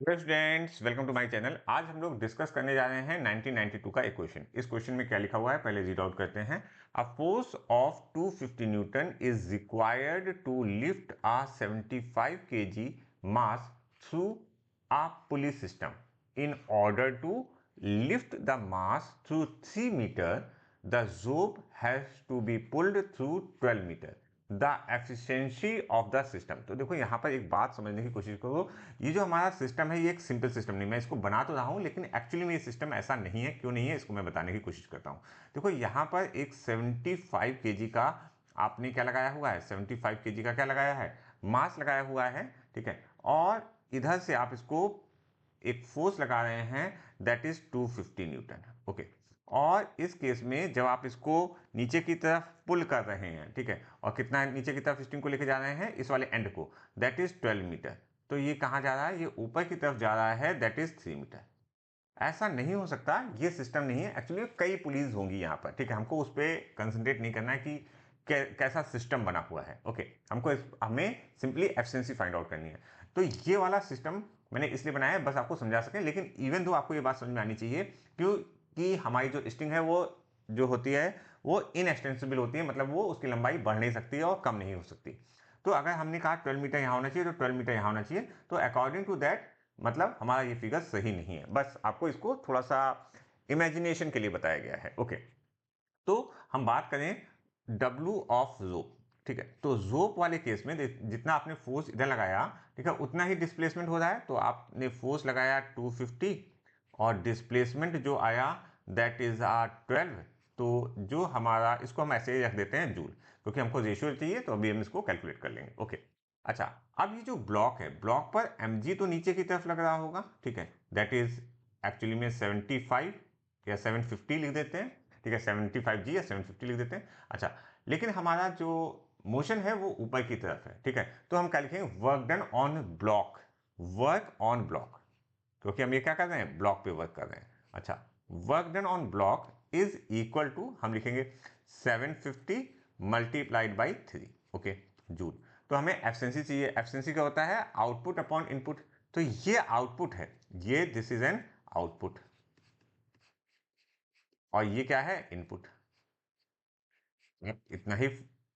Hello students, welcome to my channel. आज हम लोग डिस्कस करने जा रहे हैं 1992 का एक क्वेश्चन। इस क्वेश्चन में क्या लिखा हुआ है पहले रीड आउट करते हैं। A force of 250 newton is required to lift a 75 KG mass through a pulley system. In order to lift the mass through 3 metre the rope has to be pulled through 12 metre. The efficiency of the system. तो देखो यहाँ पर एक बात समझने की कोशिश करो। ये जो हमारा सिस्टम है ये एक सिंपल सिस्टम नहीं, मैं इसको बना तो रहा हूँ लेकिन एक्चुअली में ये सिस्टम ऐसा नहीं है। क्यों नहीं है इसको मैं बताने की कोशिश करता हूँ। देखो यहाँ पर एक 75 केजी का आपने क्या लगाया हुआ है, 75 केजी का क्या लगाया है, मास लगाया हुआ है। ठीक है, और इधर से आप इसको एक फोर्स लगा रहे हैं दैट इज 250 न्यूटन। ओके, और इस केस में जब आप इसको नीचे की तरफ पुल कर रहे हैं, ठीक है, और कितना नीचे की तरफ स्ट्रिंग को लेके जा रहे हैं, इस वाले एंड को, दैट इज 12 मीटर। तो ये कहाँ जा रहा है, ये ऊपर की तरफ जा रहा है, दैट इज 3 मीटर। ऐसा नहीं हो सकता, ये सिस्टम नहीं है। एक्चुअली कई पुलिस होंगी यहाँ पर, ठीक है, हमको उस पर कंसंट्रेट नहीं करना है कि कैसा सिस्टम बना हुआ है। ओके, हमें सिंपली एफिशिएंसी फाइंड आउट करनी है। तो ये वाला सिस्टम मैंने इसलिए बनाया है बस आपको समझा सकें, लेकिन इवन दो आपको ये बात समझ में आनी चाहिए क्योंकि हमारी जो स्ट्रिंग है वो जो होती है वो इनएक्सटेंसिबल होती है, मतलब वो उसकी लंबाई बढ़ नहीं सकती है और कम नहीं हो सकती। तो अगर हमने कहा 12 मीटर यहाँ होना चाहिए तो 12 मीटर यहाँ होना चाहिए। तो अकॉर्डिंग टू दैट मतलब हमारा ये फिगर सही नहीं है, बस आपको इसको थोड़ा सा इमेजिनेशन के लिए बताया गया है। ओके, तो हम बात करें डब्ल्यू ऑफ रोप। ठीक है, तो रोप वाले केस में जितना आपने फोर्स इधर लगाया, ठीक है, उतना ही डिस्प्लेसमेंट हो रहा है। तो आपने फोर्स लगाया 250 और डिस्प्लेसमेंट जो आया दैट इज 12। तो जो हमारा, इसको हम ऐसे ही रख देते हैं जूल, क्योंकि हमको रेशियो चाहिए तो अभी हम इसको कैलकुलेट कर लेंगे। ओके, अच्छा, अब ये जो ब्लॉक है, ब्लॉक पर mg तो नीचे की तरफ लग रहा होगा, ठीक है, दैट इज एक्चुअली में 75 या 750 लिख देते हैं। ठीक है, 75g या 750 लिख देते हैं। अच्छा, लेकिन हमारा जो मोशन है वो ऊपर की तरफ है। ठीक है, तो हम क्या लिखेंगे, work done on block, work on block, क्योंकि हम ये क्या कर रहे हैं, ब्लॉक पे वर्क कर रहे हैं। अच्छा, work done on block is equal to, हम लिखेंगे 750 मल्टीप्लाइड बाई 3। Okay, joule. तो हमें एफिशिएंसी चाहिए। एफिशिएंसी क्या होता है, आउटपुट अपॉन इनपुट। तो ये आउटपुट है, ये दिस इज एन आउटपुट, और ये क्या है, इनपुट। इतना ही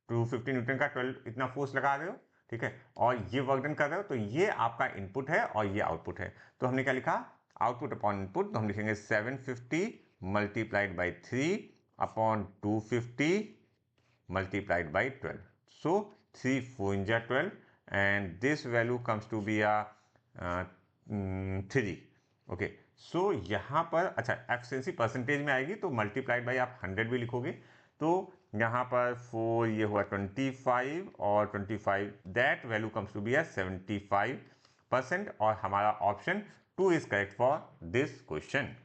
250 न्यूटन का 12 इतना फोर्स लगा रहे हो, ठीक है, और ये वर्क डन कर रहे हो, तो ये आपका इनपुट है और ये आउटपुट है। तो हमने क्या लिखा, आउटपुट अपॉन इनपुट, तो हम लिखेंगे 750 multiplied by 3 upon 250 multiplied by 12. So 3 4 in 12 and this value comes to be a 3. Okay, सो यहाँ पर अच्छा एफिशिएंसी परसेंटेज में आएगी तो मल्टीप्लाइड बाई आप 100 भी लिखोगे। तो यहाँ पर 4 ये हुआ 25 और 25 that value comes to be a 75%, और हमारा option 2 is correct for this question.